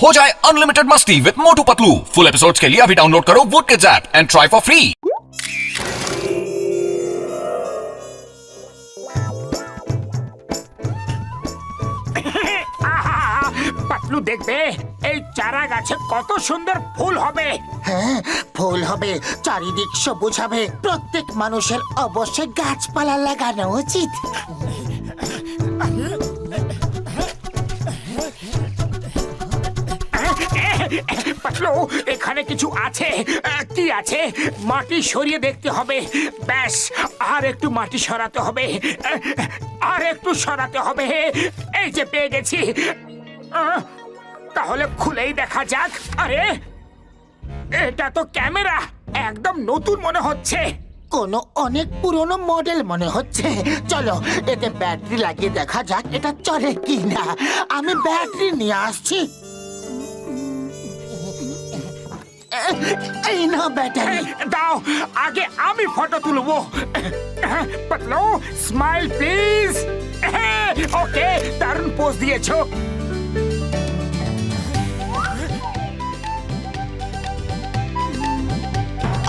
हो जाए अनलिमिटेड मस्ती with Motu Patlu. Full episodes के लिए अभी डाउनलोड करो vote kids app and try for free. Patlu দেখবে এই চারা গাছে কত সুন্দর ফুল হবে। হ্যাঁ, ফুল হবে, চারিদিক সবুজ হবে। প্রত্যেক মানুষের অবশ্যই গাছপালা লাগানো উচিত। পাতলু এখানে কিছু আছে। কি আছে? মাটি সরিয়ে দেখতে হবে। ব্যাস, আর একটু মাটি সরাতে হবে, আর একটু সরাতে হবে। এই যে পেয়ে গেছি। তাহলে খুলেই দেখা যাক। আরে এটা তো ক্যামেরা, একদম নতুন মনে হচ্ছে। কোনো অনেক পুরনো মডেল মনে হচ্ছে। চলো এতে ব্যাটারি লাগিয়ে দেখা যাক এটা চলে কি না। আমি ব্যাটারি নিয়ে আসছি। এই না ব্যাটারি। দাও, আগে আমি ফটো তুলবো। Patlu smile please. ওকে, দারুণ পোজ দিয়েছো।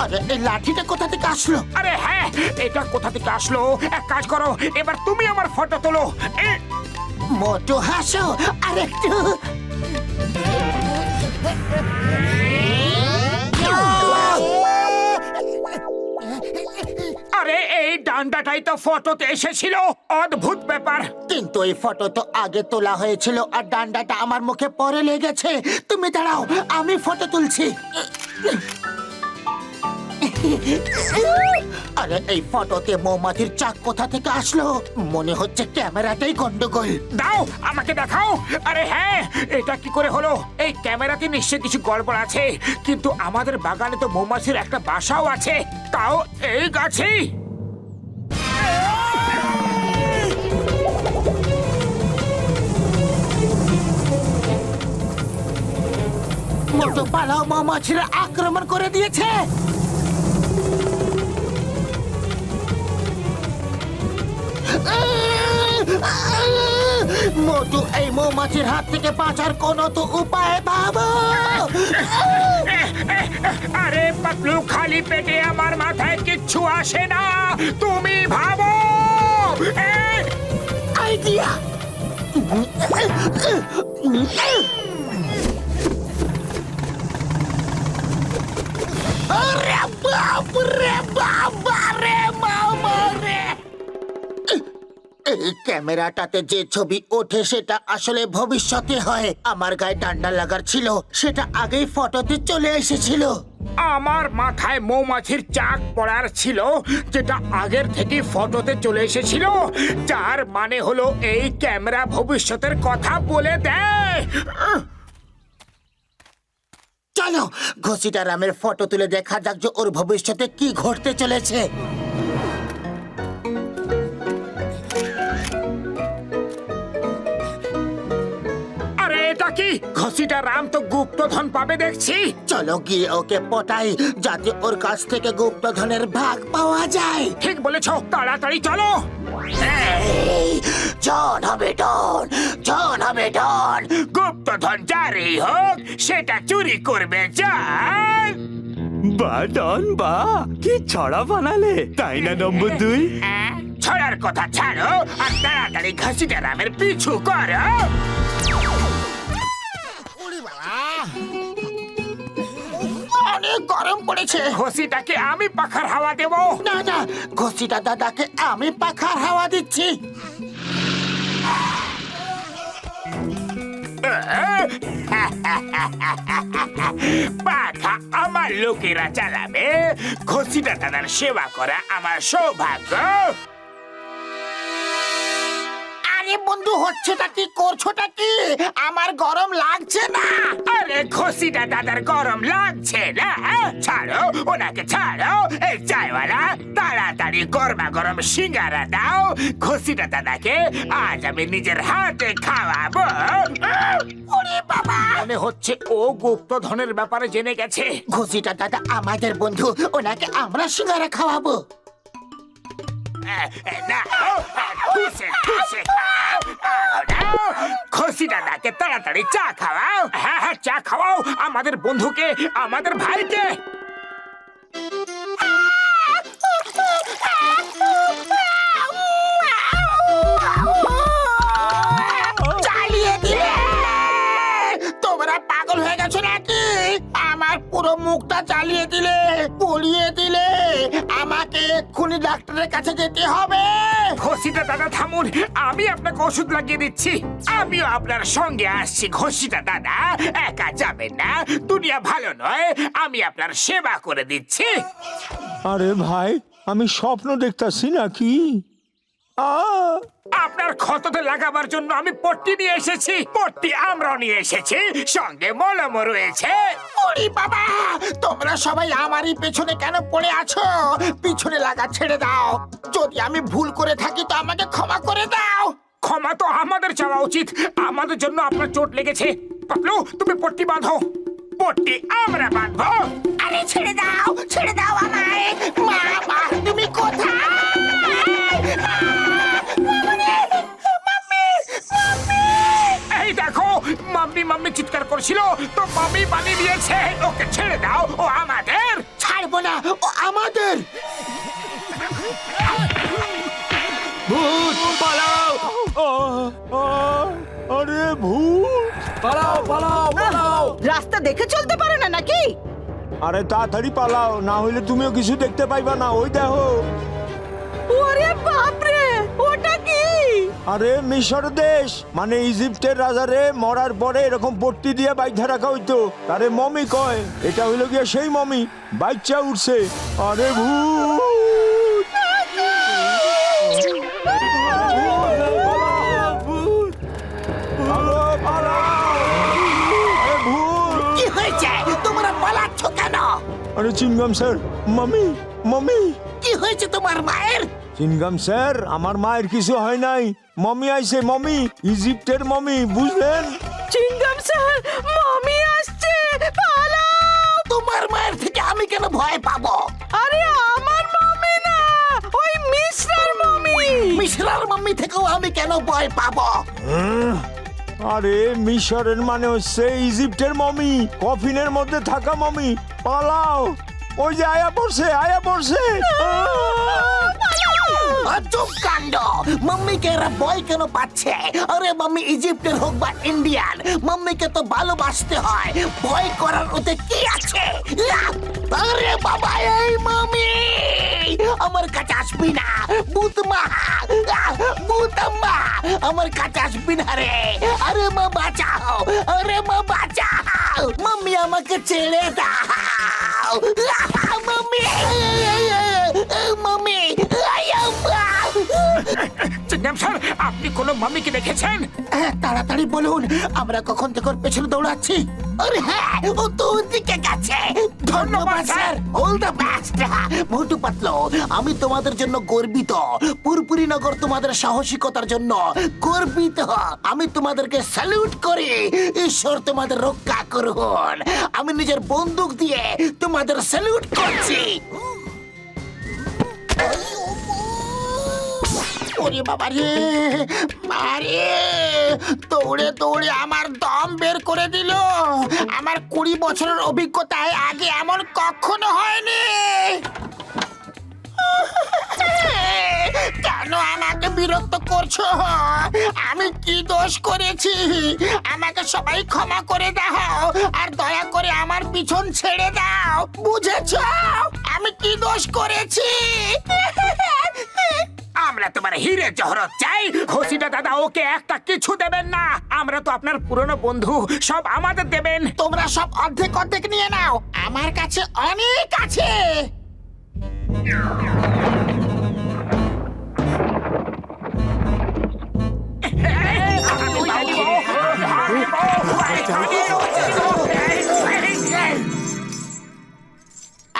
আরে এই লাঠিটা কোথা থেকে আসলো? আরে হ্যাঁ, এটা কোথা থেকে আসলো? এক কাজ করো, এবার তুমি আমার ফটো তোলো। মোটু হাসো আর একটু। আরে এই ডান্ডাটাই তো ফটোতে এসেছিল। অদ্ভুত ব্যাপার। কিন্তু এই ফটো তো আগে তোলা হয়েছিল আর ডান্ডাটা আমার মুখে পরে লেগেছে। তুমি দাঁড়াও, আমি ফটো তুলছি। আরে এই ফটোতে মৌমাছির চাক কোথা থেকে আসলো? মনে হচ্ছে ক্যামেরাটাই গন্ডগোল। দাও, আমাকে দেখাও। আরে হ্যাঁ, এটা কি করে হলো? এই ক্যামেরাতে নিশ্চয়ই কিছু গড়বড় আছে। কিন্তু আমাদের বাগানে তো মৌমাছির একটা বাসাও আছে, তাও এই গাছেই। মোটু পালাও, মৌমাছিরা আক্রমণ করে দিয়েছে। মোটু এই মৌমাছির হাত থেকে বাঁচার কোনো তো উপায় ভাবো। আরে পাতলু, খালি পেটে আমার মাথায় কিচ্ছু আসে না। তুমি ভাবো। আইডিয়া। আরে বাপ রে বাবা রে মামা রে। এই ক্যামেরাটাতে যে ছবি ওঠে সেটা আসলে ভবিষ্যতে হয়। আমার গায়ে ডান্ডা লাগার ছিল, সেটা আগেই ফটোতে চলে এসেছিল। আমার মাথায় মৌমাছির চাক পড়ার ছিল, যেটা আগের থেকে ফটোতে চলে এসেছিল। যার মানে হলো এই ক্যামেরা ভবিষ্যতের কথা বলে দেয়। চলো ঘসিটা রামের ফটো তুলে দেখা যাক যে ওর ভবিষ্যতে কি ঘটতে চলেছে। আরে এটা কি? ঘসিটা রাম তো গুপ্তধন পাবে দেখছি। চলো গিয়ে ওকে পটাই, যাতে ওর কাছ থেকে গুপ্তধনের ভাগ পাওয়া যায়। ঠিক বলেছো, তাড়াতাড়ি চলো। এই, জন হবে ডন, জন হবে ডন। গুপ্তধন যারই হোক, সেটা চুরি করবে যার। বা ডন বা, কি ছড়া বানালে, তাই না নম্বর 2? ছড়ার কথা ছাড়ো আর তাড়াতাড়ি ঘসিটা রামের পিছু করো। অনেক গরম পড়েছে। ঘসিটাকে আমি পাখার হাওয়া দেব। না না, ঘসিটা দাদাকে আমি পাখার হাওয়া দিচ্ছি। পাখা আমার লোকেরা চালাবে, ঘসিটা দাদার সেবা করা আমার সৌভাগ্য। আরে বন্ধু, হচ্ছেটা কি, করছোটা কি? আমার গরম লাগছে না। আরে ঘসিটা দাদার গরম লাগছে না? ছাড়ো ওনাকে, ছাড়ো। এই চাইওয়ালা, তাড়াতাড়ি গরমা গরম সিঙ্গারা দাও। ঘসিটা দাদাকে আজ আমি নিজের হাতে খাওয়াবো। ওরে বাবা, মনে হচ্ছে ও গুপ্তধনের ব্যাপারে জেনে গেছে। ঘসিটা দাদা আমাদের বন্ধু, ওনাকে আমরা সিঙ্গারা খাওয়াবো। না, ঠুসে ঠুসে খাও। খুশি দাদাকে তাড়াতাড়ি চা খাওয়াও। হ্যাঁ হ্যাঁ, চা খাওয়াও আমাদের বন্ধুকে, আমাদের ভাইকে। চালিয়ে দিলে! তোমরা পাগল হয়ে গেছো নাকি? আমার পুরো মুখটা চালিয়ে দিলে, পুড়িয়ে দিলে। আমাকে এক্ষুনি ডাক্তারের কাছে যেতে হবে। ঘষিটা দাদা থামুন, আমি আপনাকে ওষুধ লাগিয়ে দিচ্ছি। আমিও আপনার সঙ্গে আসছি। ঘষিটা দাদা একা যাবেন না, দুনিয়া ভালো নয়, আমি আপনার সেবা করে দিচ্ছি। আরে ভাই, আমি স্বপ্ন দেখতাছি নাকি? আপনার ক্ষততে লাগাবার জন্য আমি পট্টি নিয়ে এসেছি। পট্টি আমরাও নিয়ে এসেছি, সঙ্গে মলমও রয়েছে। ওরে বাবা, তোমরা সবাই আমারই পেছনে কেন পড়ে আছো? পিছনে লাগা ছেড়ে দাও। যদি আমি ভুল করে থাকি তো আমাকে ক্ষমা করে দাও। ক্ষমা তো আমাদের চাওয়া উচিত, আমাদের জন্য আপনার চোট লেগেছে। পাতলু, তুমি পট্টি বাঁধো। পট্টি আমরা বাঁধবো। আরে ছেড়ে দাও আমায়। মা, তুমি কোথায়? এই দেখো, মাম্মি মাম্মি চিৎকার করছিল, তো মাম্মি বানিয়ে দিয়েছে। ওকে ছেড়ে দাও, ও আমাদের। ছাড়বো না, ও আমাদের। ভূত পালাও! আরে ভূত! রাস্তা দেখে চলতে পারে না নাকি? আরে তাড়াতাড়ি পালাও, না হইলে তুমিও কিছু দেখতে পাইবা না। ওই দেখো। ওরে বাপরে, ওটা কি? আরে মিশর দেশ, মানে ইজিপ্টের রাজারে মরার পরে এরকম পট্টি দিয়ে বাইধা রাখা হইতো, তারে মমি কয়। এটা হইলো গিয়ে সেই মমি, বাচ্চা উঠছে। আরে ভূত! পালাও, পালাও! আরে ভূত! কি হয়েছে? তোমরা পালাচ্ছ কেন? আরে চিনগাম স্যার, মমি মমি! কি হয়েছে তোমার মায়ের? চিনগাম স্যার, আমার মায়ের কিছু হয় নাই। মমি আইছে, মমি, ইজিপ্টের মমি, বুঝলেন? চিংগাম স্যার, মমি আসছে, পালাও! তোমার মায়ের থেকে আমি কেন ভয় পাবো? আরে আমার মমি না, ওই মিশ্রার মমি। মিশরার মাম্মি থেকেও আমি কেন ভয় পাবো? আরে মিশরের মানে হচ্ছে ইজিপ্টের মমি, কফিনের মধ্যে থাকা মমি। পালাও! ওই যে আয়া পড়ছে, আয়া পড়ছে। আজব কাণ্ড! মাম্মিকে এরা ভয় কেন পাচ্ছে? আরে মাম্মি ইজিপ্টের হোক বা ইন্ডিয়ান, মাম্মিকে তো ভালোবাসতে হয়। ভয় করার ওতে কি আছে? আরে বাবা, এই মাম্মি আমার কাছে আসবি না। ভূতমা, ভূতম্মা, আমার কাছে আসবি না রে। আরে মা বাঁচাও, আরে মা বাঁচাও, মাম্মি আমাকে ছেড়ে দাও। মাম্মি, মাম্মি, চিংগাম স্যার, আপনি কোনো মাম্মিকে দেখেছেন? তাড়াতাড়ি বলুন, আমরা কখন থেকে ওর পেছনে দৌড়াচ্ছি। আরে হ্যাঁ, ও তো ওদিকে গেছে। ধন্যবাদ sir, all the best. Motu Patlu, আমি তোমাদের জন্য গর্বিত। পুরপুরি নগর তোমাদের সাহসিকতার জন্য গর্বিত। আমি তোমাদেরকে স্যালুট করি। ঈশ্বর তোমাদের রক্ষা করুন। আমি নিজের বন্দুক দিয়ে তোমাদের স্যালুট করছি। ওরে বাবা রে, আরে দৌড়ে দৌড়ে আমার দম বের করে দিল। আমার 20 বছরের অভিজ্ঞতায় আগে এমন কখনো হয়নি। কেন আমাকে বিরক্ত করছো? আমি কি দোষ করেছি? আমাকে সবাই ক্ষমা করে দাও, আর দয়া করে আমার পিছন ছেড়ে দাও। বুঝেছো আমি কি দোষ করেছি? আমরা তোমার হিরে জহরত চাই। ঘষিটা দাদা ওকে একটা কিছু দেবেন না। আমরা তো আপনার পুরনো বন্ধু, সব আমাদের দেবেন। তোমরা সব অর্ধেক অর্ধেক নিয়ে নাও, আমার কাছে অনেক আছে।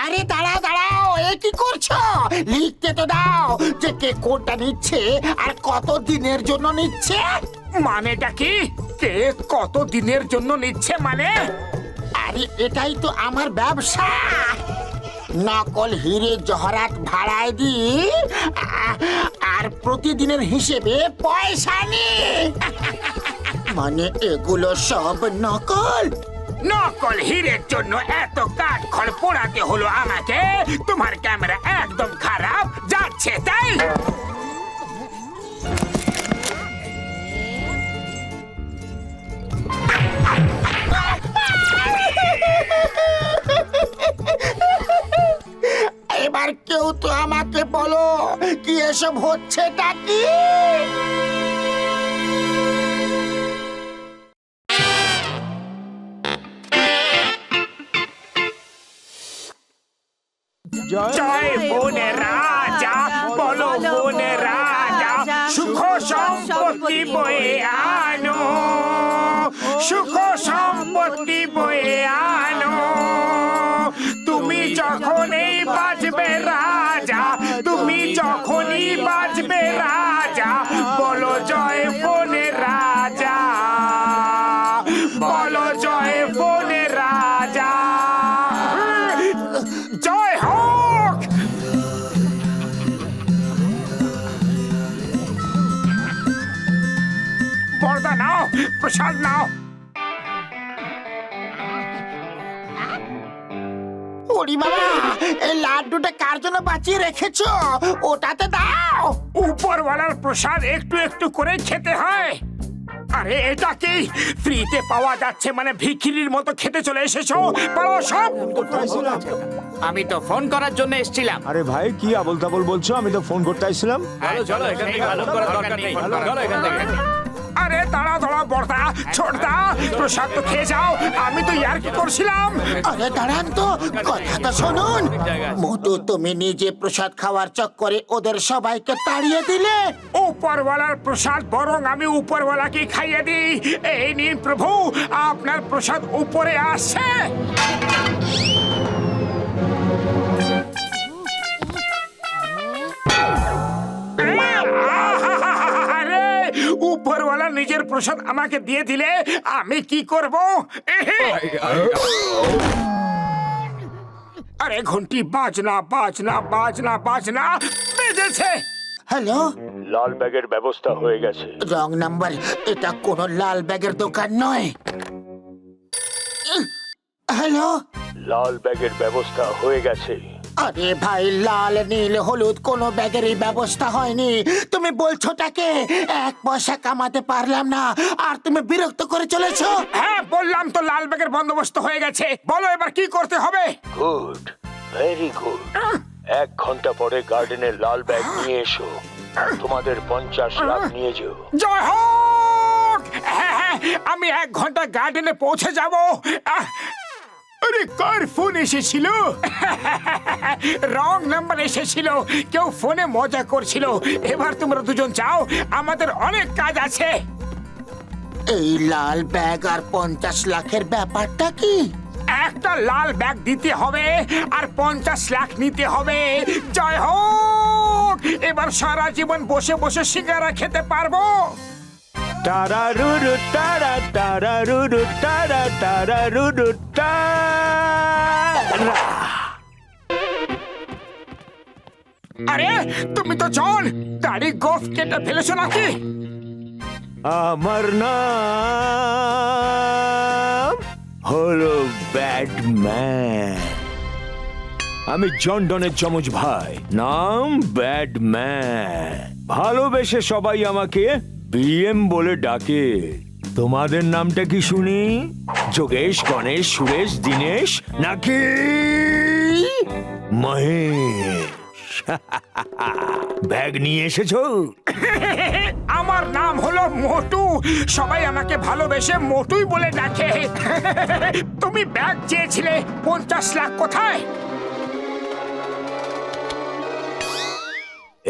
আরে দাঁড়াও দাঁড়াও, এ কি করছো? লিখতে তো দাও যে কে কোনটা নিচ্ছে আর কত দিনের জন্য নিচ্ছে। মানেটা কি? কে কত দিনের জন্য নিচ্ছে মানে? আরে এটাই তো আমার ব্যবসা। নকল হিরে জহরাত ভাড়ায় দি আর প্রতিদিনের হিসেবে পয়সা নি মানে এগুলো সব নকল। নকল হীরের জন্য এত কাঠ খড় পোড়াতে হলো আমাকে? তোমার ক্যামেরা একদম খারাপ যাচ্ছে তাই? এবার কেউ তো আমাকে বলো কি এসব হচ্ছেটা কি? জয় বনে রাজা, বলো বনে রাজা, সুখ সম্পত্তি বয়ে আনো, সুখ সম্পত্তি বয়ে আনো। তুমি যখনই বাজবে রাজা, তুমি যখনই বাজবে রাজা, বলো জয় বনে রাজা, বলো জয় বনে রাজা। জয় হোক। বরদা নাও, প্রসাদ নাও। ওরে বাবা, এই লাড্ডুটা কার জন্য বাঁচিয়ে রেখেছো? ওটাতে দাও। উপরওয়ালার প্রসাদ একটু একটু করে খেতে হয়। আরে এটা কি ফ্রিতে পাওয়া যাচ্ছে মানে ভিখিরির মতো খেতে চলে এসেছো? পারো সব। আমি তো ফোন করার জন্য এসেছিলাম। আরে ভাই কি আবল তাবল বলছো? আমি তো ফোন করতে আসছিলাম। চলো এখান থেকে ফোন করার দরকার নেই। চলো এখান থেকে। আরে দাঁড়া দাঁড়া বর্দা, ছোটদা, প্রসাদ তো খেয়ে যাও। আমি তো ইয়ার্কি করছিলাম। আরে দাঁড়ান তো, কথা তো শুনুন। মোটু, তুমি নিজে প্রসাদ খাওয়ার চক্করে ওদের সবাইকে তাড়িয়ে দিলে। উপরওয়ালার প্রসাদ বরং আমি উপরওয়ালাকে খাইয়ে দিই। এই নিন প্রভু, আপনার প্রসাদ উপরে আসছে। আরে উপরওয়ালা নিজের প্রসাদ আমাকে দিয়ে দিলে আমি কি করব? আরে ঘন্টি বাজনা বাজনা বাজনা বাজনা বেজেছে। হ্যালো, লাল ব্যাগের ব্যবস্থা হয়ে গেছে। রং নাম্বার, এটা কোনো লাল ব্যাগের দোকান নয়। হ্যালো, লাল ব্যাগের ব্যবস্থা হয়ে গেছে। আরে ভাই, লাল নীল হলুদ কোনো ব্যাগেরই ব্যবস্থা হয়নি। তুমি বলছোটাকে? এক পয়সা কামাতে পারলাম না আর তুমি বিরক্ত করে চলেছো। হ্যাঁ বললাম তো লাল ব্যাগের বন্দোবস্ত হয়ে গেছে। বলো এবার কি করতে হবে? Good, very good. 1 ঘন্টা পরে গার্ডেনের লাল ব্যাগ নিয়ে এসো। তোমাদের 50 লাখ নিয়ে যাও। জয় হোক। হ্যাঁ হ্যাঁ, আমি 1 ঘন্টা গার্ডেনে পৌঁছে যাব। আরে কার ফোন এসেছিল? রং নাম্বার এসেছিল। কেউ ফোনে মজা করছিল। এবার তোমরা দুজন যাও, আমাদের অনেক কাজ আছে। এই লাল ব্যাগ আর 50 লাখের ব্যাপারটা কি? একটা লাল ব্যাগ দিতে হবে আর 50 লাখ নিতে হবে। জয় হোক। এবার সারা জীবন বসে বসে সিঙ্গারা খেতে পারবো। তারারুরু তারা তারারুরু তারা তারারুরু তারা। আরে তুমি তো জন, দাড়ি গোফ কেটে ফেলেছো নাকি? আমার নাম হলো ব্যাটম্যান। আমি জন ডনের যমজ ভাই, নাম ব্যাটম্যান। ভালোবেসে সবাই আমাকে বিএম বলে ডাকে। তোমাদের নামটা কি শুনি? যোগেশ, গণেশ, সুরেশ, দিনেশ নাকি মহেশ? ব্যাগ নিয়ে এসেছো? আমার নাম হলো মোটু। সবাই আমাকে ভালোবেসে মোটুই বলে ডাকে। তুমি ব্যাগ চেয়েছিলে, 50 লাখ কোথায়?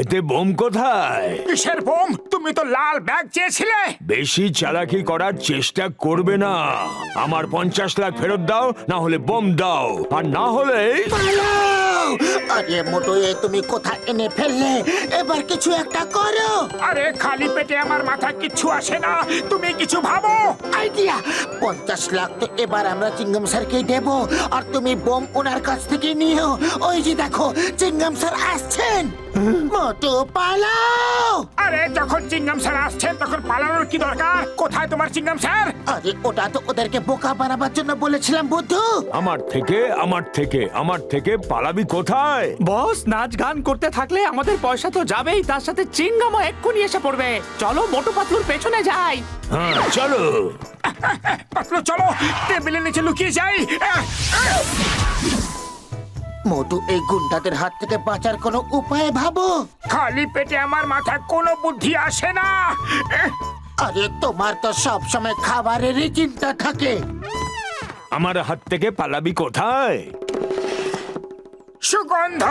এতে বোম কোথায়? কিসের বোম? তুমি তো লাল ব্যাগ চেয়েছিলে। বেশি চালাকি করার চেষ্টা করবে না। আমার 50 লাখ ফেরত দাও, না হলে বোম দাও, আর না হলে পালাও! আরে মোটু, এ তুমি কোথায় এনে ফেললে? এবার কিছু একটা করো। আরে খালি পেটে আমার মাথা কিচ্ছু আসে না, তুমি কিছু ভাবো। আইডিয়া! 50 লাখ তো এবার আমরা চিঙ্গম স্যারকে দেব, আর তুমি বোম ওনার কাছ থেকে নিও। ওই যে দেখো, চিঙ্গম স্যার আসছেন। মোটু, পালাও! আরে যখন চিংগাম স্যার আসছেন তখন পালানোর কি দরকার? কোথায় তোমার চিংগাম স্যার? আরে ওটা তো ওদেরকে বোকা বানাবার জন্য বলেছিলাম বুদ্ধু। আমার থেকে পালাবি কোথায়? বস, নাচ গান করতে থাকলে আমাদের পয়সা তো যাবেই, তার সাথে চিংগামও এক্ষুনি এসে পড়বে। চলো মোটু পাতলুর পেছনে যাই। হ্যাঁ, চলো। পাতলু চলো, টেবিলের নিচে লুকিয়ে যাই। মোটু, এই গুন্ডাদের হাত থেকে বাঁচার কোনো উপায় ভাবো। খালি পেটে আমার মাথায় কোনো বুদ্ধি আসে না। আরে তোমার তো সব সময় খাবারেরই চিন্তা থাকে। আমার হাত থেকে পালাবি কোথায়? সুগন্ধ!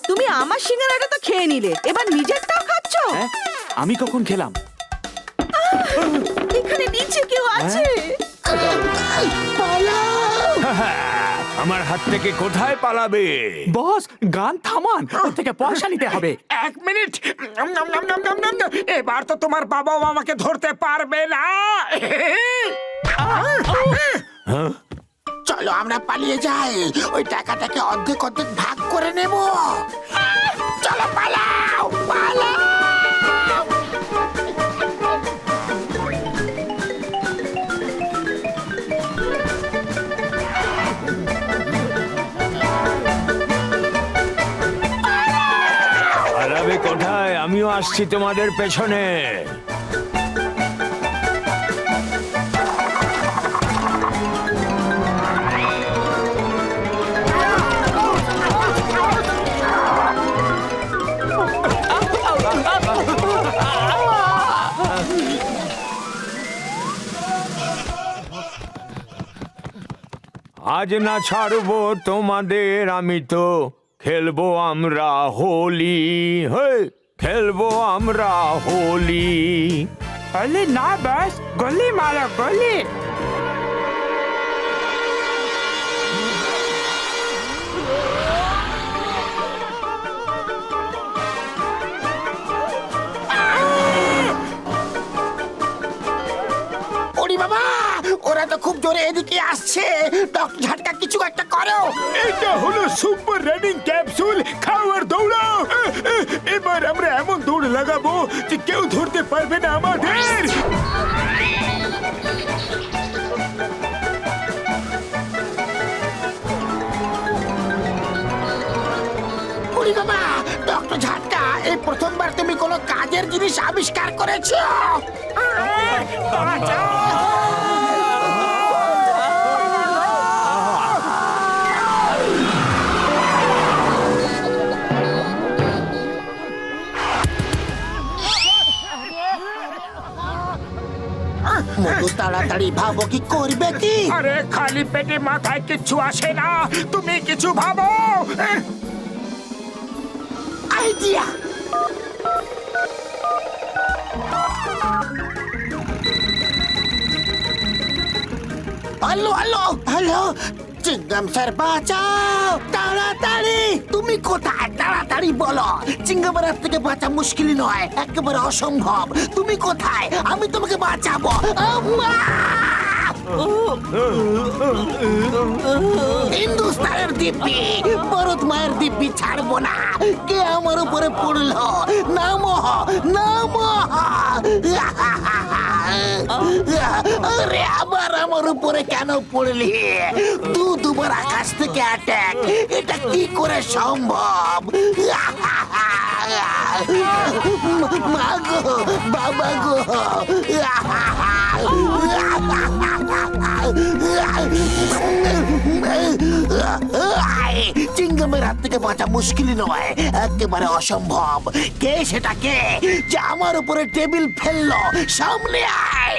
তুমি আমার সিঙ্গারাটা তো খেয়ে নিলে, এবার নিজেরটাও খাচ্ছো? হ্যাঁ? আমি কখন খেলাম? এখানে নিচে কেউ আছে। আমার হাত থেকে কোথায় পালাবে? বস, গান থামান, ওর থেকে পয়সা নিতে হবে। 1 মিনিট। এবার তো তোমার বাবাও আমাকে ধরতে পারবে না। চলো আমরা পালিয়ে যাই, ওই টাকাটাকে অর্ধেক অর্ধেক ভাগ করে নেব। চলো পালাও, পালাও! পালাবে কোথায়? আমিও আসছি তোমাদের পেছনে। আজ না ছাড়বো তোমাদের, আমি তো খেলবো আমরা হোলি। খেলবো আমরা হোলি। अरे ना बस, गोली मारो गोली। ওরে বাবা, ওরা তো খুব জোরে এদিকে আসছে। ডক্টর ঝাটকা, কিছু একটা করো। এটা হলো সুপার রানিং ক্যাপসুল, খাও আর দৌড়াও। এবার আমরা এমন দৌড় লাগাবো যে কেউ ধরতে পারবে না আমাদের। ওরে বাবা, ডক্টর ঝাটকা, এই প্রথমবার তুমি কোনো কাজের জিনিস আবিষ্কার করেছো। মোটু, তাড়াতাড়ি ভাবো কি করবে কি। আরে খালি পেটে মাথায় কিচ্ছু আসে না, তুমি কিছু ভাবো। Idea! Hello hello hello, চিঙ্গাম sir বাঁচাও তাড়াতাড়ি। তুমি কোথায়? তাড়াতাড়ি বলো। চিঙ্গামের হাত থেকে বাঁচা মুশকিল নয়, একেবারে অসম্ভব। তুমি কোথায়? আমি তোমাকে বাঁচাবো। আম্মা! হিন্দুস্তানের দিব্যি, ভরত মায়ের দিব্যি ছাড়বো না। কে আমার উপরে পড়লো? নামো, নামো! আরে আবার আমার উপরে কেন পড়লি? দুবার আকাশ থেকে অ্যাটাক, এটা কি করে সম্ভব? মা গো, বাবা গো! চিঙ্গমের হাত থেকে বাঁচা মুশকিল নয়, একেবারে অসম্ভব। কে সেটা? কে যে আমার উপরে টেবিল ফেললো? সামনে আয়!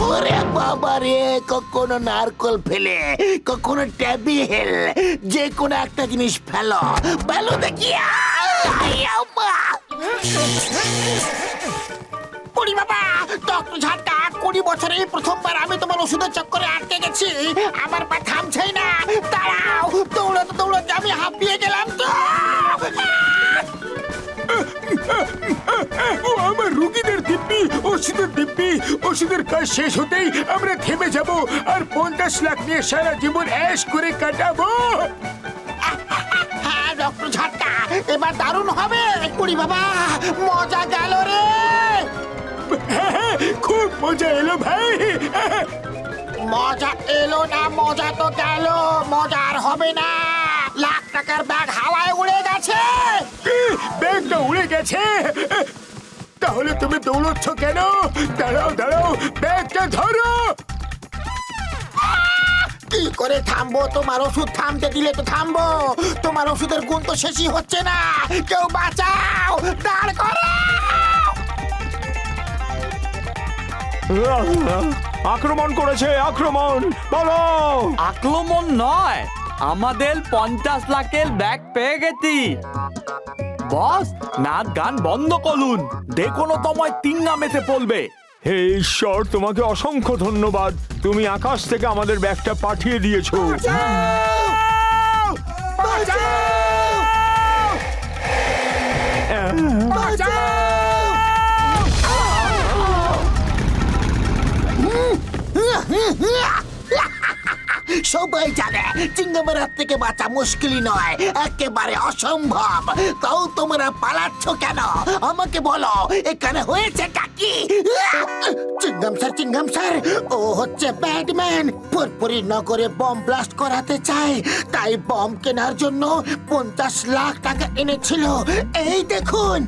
ওরে বাবা রে, কখনো নারকল ফেলে, কখনো টেবিল, যে কোনো একটা জিনিস ফেলো ফেলো দেখি। বুড়ি বাবা, ডক্টর ঝাটকা, 20 বছরে এই প্রথমবার আমি তোমার ওষুধের চক্করে আটকে গেছি। আমার পা থামছেই না। দাঁড়াও, দৌড়াতে দৌড়াতে আমি হাঁপিয়ে গেলাম তো। ও আমার রুগীদের দিব্যি, ওষুধের দিব্যি, ওষুধের কাজ শেষ হতেই আমরা থেমে যাব আর 50 লাখ নিয়ে সারা জীবন অ্যাশ করে কাটাবো। হ্যাঁ ডক্টর ঝাটকা, এবার দারুণ হবে। বুড়ি বাবা, মজা গেল রে। হ্যাঁ, খুব মজা এলো ভাই। মজা এলো না, মজা তো গেল, মজা আর হবে না। লাখ টাকার ব্যাগ হাওয়ায় উড়ে গেছে। ব্যাগটা উড়ে গেছে? তাহলে তুমি দৌড়চ্ছ কেন? দাঁড়াও দাঁড়াও, ব্যাগটা ধরো। কি করে থামবো? তোমার ওষুধ থামতে দিলে তো থামবো। তোমার ওষুধের গুণ তো শেষই হচ্ছে না। কেউ বাঁচাও, দাঁড় করো। আক্রমণ করেছে, আক্রমণ বলো। আক্রমণ নয়, আমাদের 50 লাখের ব্যাগ পেয়ে গেছি। বস, নাচ গান বন্ধ করুন, দেখুন তোমায় তিঙ্গা মেসে পড়বে। হে ঈশ্বর, তোমাকে অসংখ্য ধন্যবাদ। তুমি আকাশ থেকে আমাদের ব্যাগটা পাঠিয়ে দিয়েছো। সবাই জানে চিংগামের হাত থেকে বাঁচা মুশকিলই নয়, একেবারে অসম্ভব। তাও তোমরা পালাচ্ছ কেন? আমাকে বলো, এখানে হয়েছেটা কি? চিংগাম স্যার, ও হচ্ছে ব্যাটম্যান। পুরপুরি নগরে বম ব্লাস্ট করাতে চায়, তাই বম কেনার জন্য 50 লাখ টাকা এনেছিল। এই দেখুন,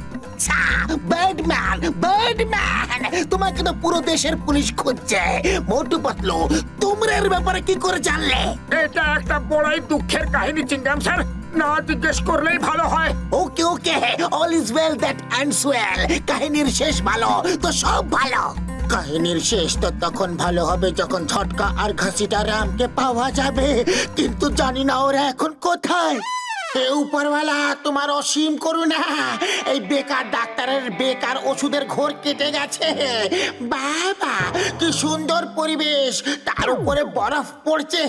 ব্যাটম্যান, ব্যাটম্যান, তোমাকে তো পুরো দেশের পুলিশ খুঁজছে। মোটু পাতলু, তোমরা এর ব্যাপারে কি করে জানলে? এটা একটা বড়ই দুঃখের কাহিনী চিংগাম স্যার, না জিজ্ঞেস করলেই ভালো হয়। Okay okay, all is well that ends well. কাহিনীর শেষ ভালো তো সব ভালো। কাহিনীর শেষ তো তখন ভালো হবে যখন ঝটকা আর ঘাসিটা রামকে পাওয়া যাবে, কিন্তু জানি না ওরা এখন কোথায়। হে উপরওয়ালা, তোমার অসীম করুণা। এই বেকার ডাক্তারের বেকার ওষুধের ঘোর কেটে গেছে। বাবা, কি সুন্দর পরিবেশ, তার উপরে বরফ পড়ছে।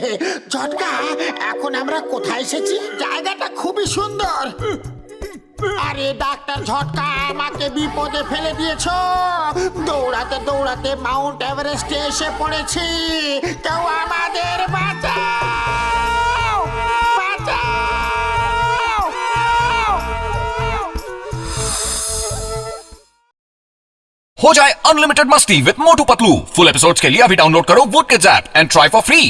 ঝটকা, এখন আমরা কোথায় এসেছি? জায়গাটা খুবই সুন্দর। আরে ডাক্তার ঝটকা, আমাকে বিপদে ফেলে দিয়েছো। দৌড়াতে দৌড়াতে মাউন্ট এভারেস্টে এসে পড়েছি। কেউ আমাদের বাঁচাও, বাঁচাও। हो जाए अनलिमिटेड मस्ती with Motu Patlu. Full episodes के लिए अभी डाउनलोड करो Voot Kids app and try for free.